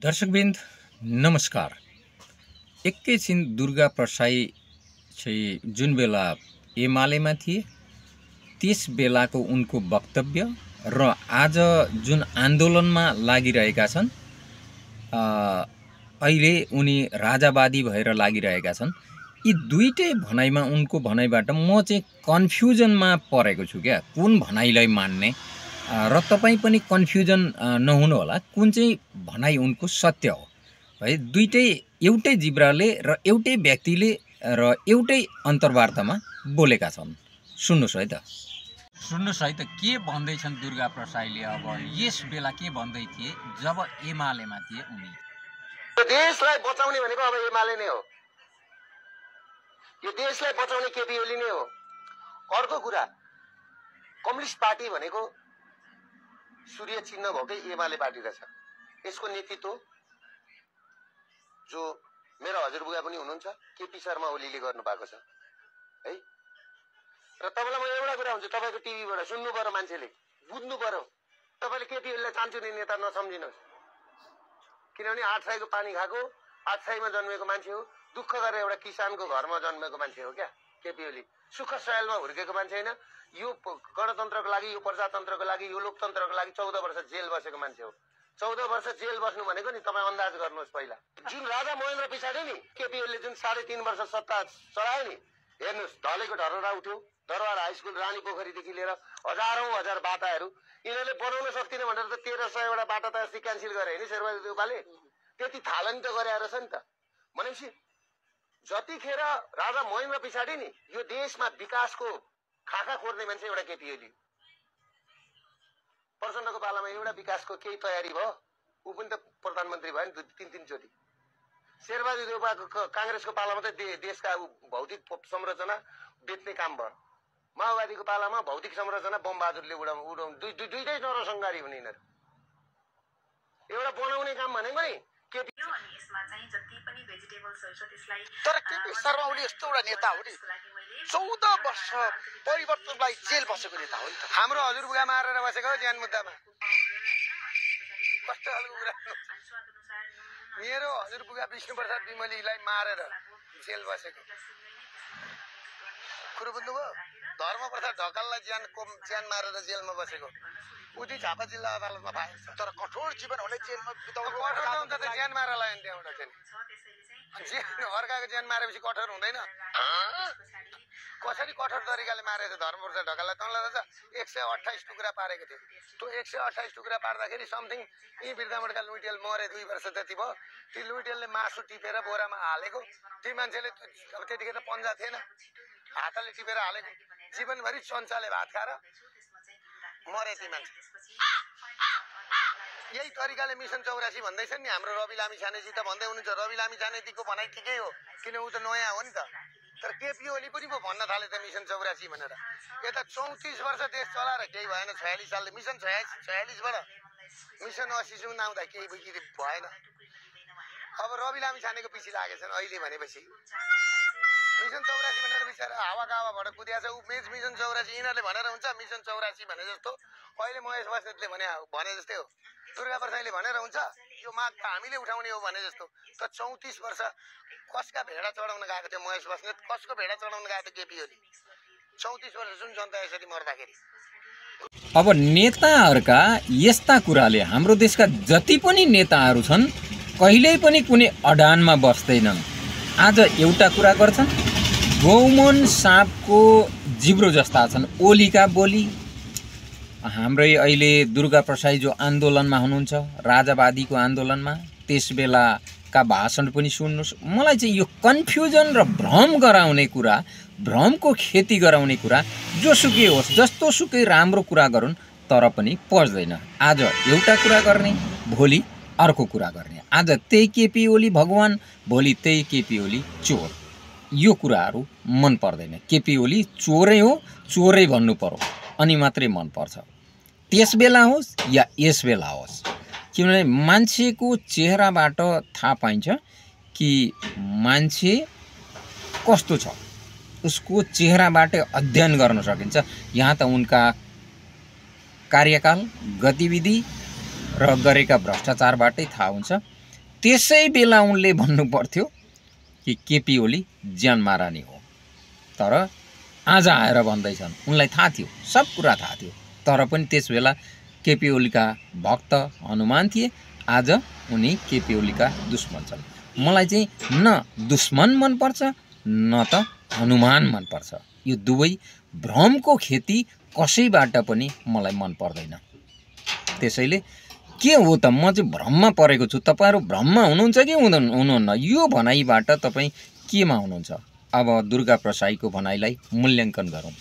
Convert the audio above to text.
दर्शकवृन्द नमस्कार। एकैछिन दुर्गा प्रसाई चाहिँ जुन बेला एमालेमा थिए त्यस बेलाको उनको वक्तव्य र आज जुन आन्दोलनमा लागिरहेका छन्, अहिले उनी राजावादी भएर लागिरहेका छन्। यी दुईटै भनाइमा उनको भनाइबाट म चाहिँ कन्फ्युजनमा परेको छु क्या, कुन भनाइलाई मान्ने र तपाईं पनि कन्फ्युजन नहुनु होला, कुन चाहिँ भनाइ उनको सत्य हो है। दुईटै एउटै जिब्राले र एउटै व्यक्तिले र एउटै अन्तर्वार्तामा बोलेका छन्। सुन्नुस् है त, सुन्नुस् है त के भन्दै छन् दुर्गा प्रसाईले। अब यस बेला के भन्दै थिए जब एमालेमा थिए उनी। देशलाई बचाउने भनेको अब एमाले नै हो, यो देशलाई बचाउने केपी ओली नै हो। अर्को कुरा, कम्युनिस्ट पार्टी भनेको सूर्य चिन्ह भएकै एमाले पार्टी रहेछ। यसको नेतृत्व जो मेरो हजुरबुवा पनि हुनुहुन्छ केपी शर्मा ओलीले गर्नु भएको छ है। र तपाईलाई म एउटा कुरा हुन्छ, तपाईको टिभीबाट सुन्नु पर्यो, मान्छेले बुझ्नु पर्यो। तपाईले केपी ओलीलाई चान्चुने नेता नसम्झिनुहोस्, किनभने 8 साईको पानी खाएको 8 साईमा जन्मेको मान्छे हो। दुःख गरेर एउटा किसानको घरमा जन्मेको मान्छे हो क्या केपी ओली। सुख सयलमा हुर्केको मान्छे हैन। यो गणतन्त्रको लागि, यो प्रजातन्त्रको लागि, यो लोकतन्त्रको लागि 14 वर्ष जेल बसेको मान्छे हो। 14 वर्ष जेल बस्नु भनेको नि तपाईँ अन्दाज गर्नुहोस्। पहिला जुन राजा महेन्द्र पछाडि नि केपी ओलीले जुन 3.5 वर्ष सत्ता चलायो नि, हेर्नुहोस् ढलेको ढरौरा उठ्यो। दरबार हाई स्कुल रानी पोखरीदेखि लिएर हजारौं हजार बाटाहरू यिनीहरूले बनाउन सक्दिन भनेर त 1300 वटा बाटा त अस्ति क्यान्सल गरे हैन शेरबहादुर देउपाले। त्यति थालनी त गरे रहेछ नि त। भनेपछि जतिखेर राजा महेन्द्र पछाडि नि यो देशमा विकासको खाका खोर्ने मान्छे एउटा केपी ओली। प्रचण्डको पालामा एउटा विकासको केही तयारी भयो, ऊ पनि त प्रधानमन्त्री भयो नि 3 चोटि। शेरबहादुर देउपाको कांग्रेसको पालामा त देशका भौतिक संरचना बेच्ने काम भयो। माओवादीको पालामा भौतिक संरचना बमबहादुरले उडाउनु दुईटै नरसंहारी हुने यिनीहरू। एउटा बनाउने काम भनेको नि केपी। तर केपी शर्मा ओली यस्तो एउटा नेता हो नि, 14 वर्ष परिवर्तनलाई जेल बसेको नेता हो नि त। हाम्रो हजुरबुवा मारेर बसेको ज्यान मुद्दामा। कस्तो खालको कुरा। मेरो हजुरबुवा विष्णुप्रसाद विमलीलाई मारेर जेल बसेको। कुरो बुझ्नुभयो? धर्मप्रसाद ढकाललाई ज्यान मारेर जेलमा बसेको। उति झापा जिल्ला अदालतमा पाएको छ। तर कठोर जीवन हुने जेलमा बिताउनु कठोर त ज्यान मारेर लाग्यो नि त्यहाँबाट चाहिँ। अर्काको ज्यान मारेपछि कठोर हुँदैन। कसरी कठोर तरिकाले मारेको धर्मप्रसाद ढकाललाई? तँलाई त 128 टुक्रा पारेको थियो। त्यो 128 टुक्रा पार्दाखेरि समथिङ यी बिर्दामठका लुइटेल मरे 2 वर्ष जति भयो। ती लुइटेलले मासु टिपेर बोरामा हालेको। ती मान्छेले अब त्यतिखेर पन्जा थिएन, हातले टिपेर हालेको। जीवनभरि चन्चाले भात खाएर मरे ती मान्छे। यही तरिकाले मिसन 84 भन्दैछन् नि हाम्रो रवि लामी छानेजी त भन्दै हुनुहुन्छ। रवि लामी छानेजीको भनाइ ठिकै हो, किन ऊ त नयाँ हो नि त। तर केपी ओली पनि पो भन्न थाले त मिसन 84 भनेर। यता 34 वर्ष देश चलाएर केही भएन। 46 सालले मिसन 46 बाट मिसन 80 सुन आउँदा केही भएन। अब रवि लामी छानेको पछि लागेछन् अहिले भनेपछि। मिसन 84 भनेर बिचारा हावाका हावाबाट कुदिया छ। ऊ मिसन 84 यिनीहरूले भनेर हुन्छ मिसन 84 भने जस्तो। अहिले महेश बस्नेतले भने जस्तै हो, दुर्गा प्रसाईले भनेर हुन्छ यो माग त हामीले उठाउने हो भने जस्तो। त 34 वर्ष कसका भेडा चढाउन गएको थियो महेश बस्नेत, कसको भेडा चढाउन गएको थियो केपी ओली? 34 वर्ष जुन जनता यसरी मर्दाखेरि। अब नेताहरूका यस्ता कुराले हाम्रो देशका जति पनि नेताहरू छन् कहिल्यै पनि कुनै अडानमा बस्दैनन्। आज एउटा कुरा गर्छन्, गौमन साँपको जिब्रो जस्ता छन् ओलीका बोली। हाम्रै अहिले दुर्गा प्रसाई जो आन्दोलनमा हुनुहुन्छ, राजावादीको आन्दोलनमा, त्यस बेलाका भाषण पनि सुन्नुहोस्। मलाई चाहिँ यो कन्फ्युजन र भ्रम गराउने कुरा, भ्रमको खेती गराउने कुरा जोसुकै होस्, जस्तोसुकै राम्रो कुरा गरून् तर पनि पच्दैन। आज एउटा कुरा गर्ने, भोलि अर्को कुरा गर्ने। आज त्यही केपी ओली भगवान, भोलि त्यही केपी ओली चोर। यो कुराहरू मन पर्दैन। केपी ओली चोरै हो, चोरै भन्नु पर्यो अनि मात्रै मन पर्छ। त्यस बेला होस् या यस बेला होस्, किनभने मान्छेको चेहराबाट थाहा पाइन्छ कि मान्छे कस्तो छ। उसको चेहराबाट अध्ययन गर्न सकिन्छ। यहाँ त उनका कार्यकाल, गतिविधि र गरेका भ्रष्टाचारबाटै थाहा हुन्छ। त्यसै बेला उनले भन्नु पर्थ्यो कि केपी ओली ज्यान मारानी हो। तर आज आएर भन्दैछन्, उनलाई थाहा थियो, सब कुरा थाहा थियो, तर पनि त्यस बेला केपी ओलीका भक्त हनुमान थिए, आज उनी केपी ओलीका दुश्मन छन्। मलाई चाहिँ न दुश्मन मनपर्छ न त हनुमान मनपर्छ। यो दुवै भ्रमको खेती कसैबाट पनि मलाई मन पर्दैन। त्यसैले के हो त, म चाहिँ भ्रममा परेको छु, तपाईँहरू भ्रममा हुनुहुन्छ कि हुनुहुन्न, यो भनाइबाट तपाईँ केमा हुनुहुन्छ? अब दुर्गा प्रसाईको भनाइलाई मूल्याङ्कन गरौँ।